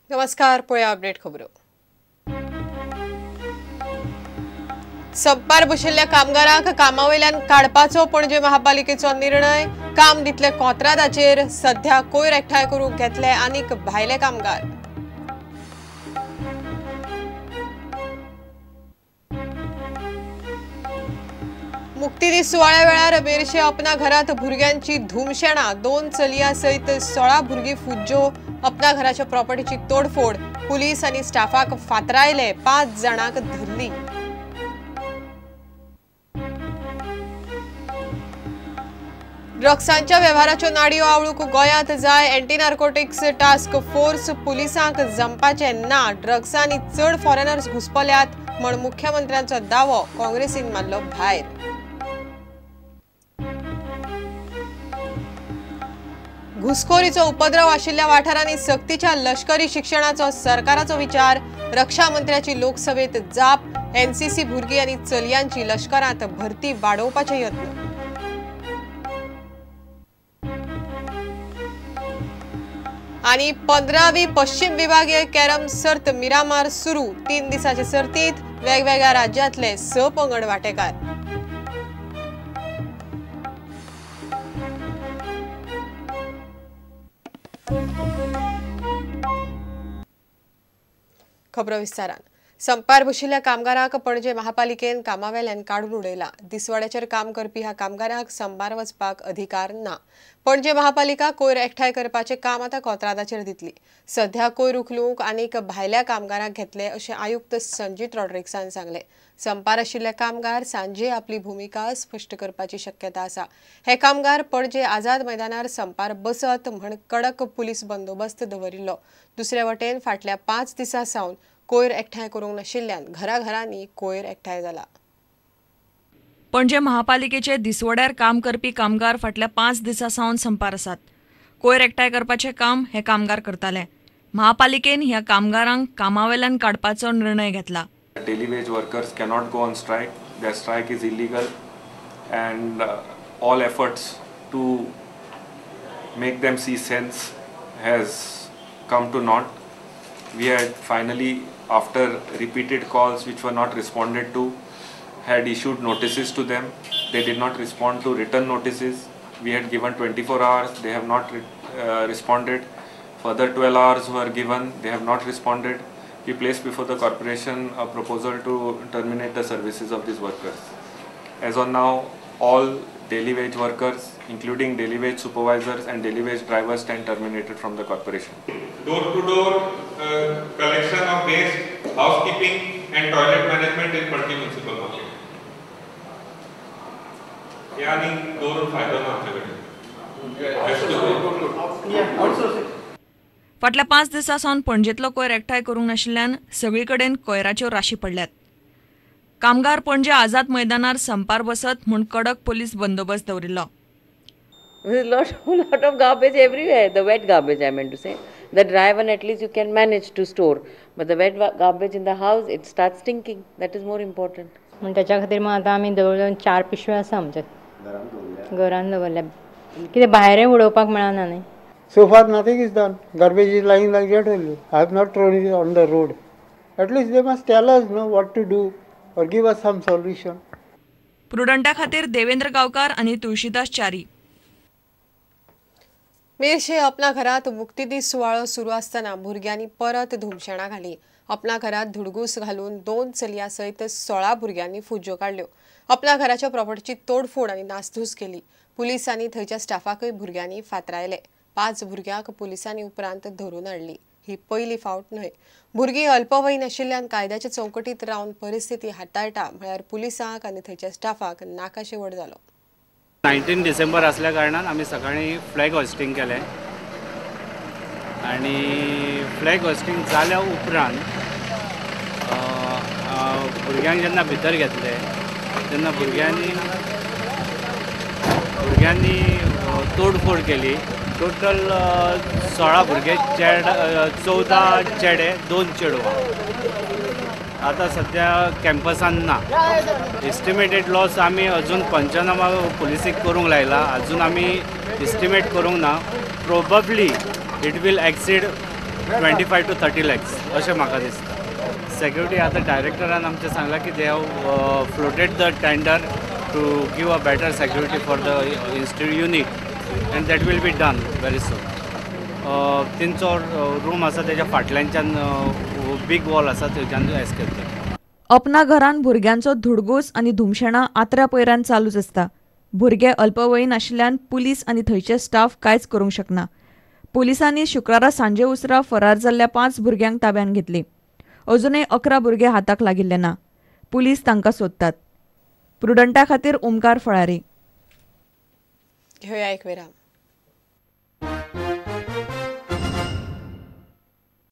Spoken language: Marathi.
नमस्कार. पळया अपडेट खबरो. संपार बशिल्ल्या कामगारांक कामावयल्यान काडपाचो पणजे महापालिकेचो निर्णय. काम दितले कोंत्रादाचेर सध्या कोयर एकठांय करूंक घेतले आनीक भायले कामगार. मुक्ती दीस सुवाळ्या वेळार मेरशे अपना घरात भुरग्यांची धुमशेणां. 2 चलयां सयत 16 भुरगीं फुज्जो. अपना घराच्या प्रॉपर्टीची तोडफोड. पुलीस आनी स्टाफाक फातरायले. 5 जाणांक धरली. ड्रग्सांच्या व्यवहाराच्यो नाडयो आवळूंक गोंयांत जाय. एंटी नार्कोटिक्स टास्क फोर्स पुलिसांक जमपाचे ना. ड्रग्सांनी चड फॉरेनर्स घुसपल्यात म्हण मुख्यमंत्र्यांचो दावो. काँग्रेसीन मारलो भायर. घुसखोरीचो उपद्रव आशिल्ल्या वाठारांनी सक्तीच्या लष्करी शिक्षणाचो सरकाराचो विचार. रक्षा मंत्र्याची लोकसभेत जाप. एनसीसी भुरगीं आनी चलयांची लष्करांत भरती वाडोवपाचे यत्न. आणि 15वी पश्चिम विभागीय कॅरम सर्त मिरामार सुरू. 3 दिसाचे सर्तीत वेगवेगळ्या राज्यांतले 6 पंगड वांटेकार. खबरो विस्तारान. संपार बशिल्ल्या कामगारांक पणजे महापालिकेन कामावेल्यान काडून उडयला. दिसवाड्याचेर काम करपी ह्या कामगारांक संपार वचपाक अधिकार ना. पणजे महापालिका कोयर एकठांय करपाचे काम आतां कोंत्रादाचेर दितली. सध्या कोयर उखलूंक आनीक भायल्या कामगारांक घेतले अशें आयुक्त संजीत रॉड्रिक्सान सांगले. संपार आशिल्ले कामगार सांजे आपली भूमिका स्पश्ट करपाची शक्यता आसा. हे कामगार पणजे आझाद मैदानार संपार बसत म्हण कडक पुलीस बंदोबस्त दवरिल्लो. दुसरे वटेन फाटल्या 5 दिसां सावन कोयर एकठांय करूंक नाशिल्ल्यान घराघरांनी कोयर एकठांय जाला. पणजे महापालिकेचे दिसवड्यार काम करपी कामगार फाटल्या 5 दिसां सावन संपार आसात. कोयर एकठांय करपाचे काम हे कामगार करताले. महापालिकेन ह्या कामगारांक कामावेल्यान काडपाचो निर्णय घेतला. Daily wage workers cannot go on strike. Their strike is illegal, and all efforts to make them see sense has come to naught. We had finally, after repeated calls which were not responded to, had issued notices to them. They did not respond to written notices. We had given 24 hours. They have not responded. Further 12 hours were given. They have not responded. We placed before the corporation a proposal to terminate the services of these workers. As on now, all daily wage workers, including daily wage supervisors and daily wage drivers, stand terminated from the corporation. Door-to-door collection of waste, housekeeping and toilet management in Patti municipal market. यानी दोन फायदा ना आपल्याकडे. फाटल्या 5 दिसां सावन पणजेतलो कोयर एकठांय करूंक नाशिल्ल्यान सगळीकडेन कोयराच्यो राशी पडल्यात. कामगार पणजे आझाद मैदानार संपार बसत म्हूण कडक पोलीस बंदोबस्त दवरिल्लो. lot of garbage everywhere. The wet garbage, I meant to say. The dry one at least you can manage to store. But the wet garbage in the house, it starts stinking. That is more important. म्हणून त्याच्या खातीर मग आतां आमी दवरल्या 4 पिशव्यो आसा आमच्या घरान दवरल्या. कितें भायर उडोवपाक मेळना न्ही. So far nothing is done. Garbage is lying like that only. I have not thrown it on the road. At least they must tell us what to do or give us some solution. प्रुडंटा खातीर देवेंद्र गावकार आणि तुळशीदास च्यारी. मेरशे अपना घरात मुक्ती दीस सुवाळो सुरू आसतना भुरग्यांनी परत धुमशेणां घाली. अपना घरात धुडगूस घालून 2 चलयां सयत 16 भुरग्यांनी फुज्जो काडल्यो. अपना घराच्या प्रॉपर्टीची तोडफोड आनी नासधूस केली. पुलीस आनी थंयच्या स्टाफाकय भुरग्यांनी फातरायले. 5 भुरग्यांक पुलिसांनी उपरांत धरून हाडली. ही पहिली फावट न्हय. भुरगीं अल्पवयीन आशिल्ल्यान कायद्याच्या चौकटीत रावन परिस्थिती हाताळटा म्हळ्यार पुलिसांक आनी थंयच्या स्टाफाक नाकाशेवड जालो. 19 डिसेंबर असल्या कारणान आमी सकाळी फ्लॅग होस्टिंग केलें आनी फ्लॅग होस्टिंग जाल्या उपरांत भुरग्यांक जेन्ना भितर घेतले तेन्ना भुरग्यांनी तोडफोड केली. टोटल 16 भुरगे 14 चेडे 2 चेडवां आता सध्या कॅम्पसान ना. एस्टिमेटेड लॉस आमी अजून पंचनामा पुलिसीक करूंक लायला. अजून आमी एस्टिमेट करूंक ना. Probably it will exceed 25 to 30 lakhs अशें म्हाका दिसता. सेक्युरिटी आतां डायरेक्टरान आमचें सांगलां की they have floated the tender to give a better security for the institute unit and that will be done very soon. तेंचो रूम आसा तेज्या फाटल्यानच्यान बीग वॉल आसा थंयच्यान एस्केप जाता. अपना घरान भुरग्यांचो धुडगूस आनी धुमशणां आत्र्या पयऱ्यान चालूच आसता. भुरगे अल्पवयीन आशिल्ल्यान पुलीस आनी थंयचे स्टाफ कांयच करूंक शकना. पुलिसांनी शुक्रारा सांजे उसरा फरार जाल्ल्या 5 भुरग्यांक ताब्यात घेतली. अजूनय 11 भुरगे हाताक लागिल्ले ना. पुलीस तांकां सोदतात. प्रुडंटा खातीर ओमकार फळारी. घेऊया एक विराम.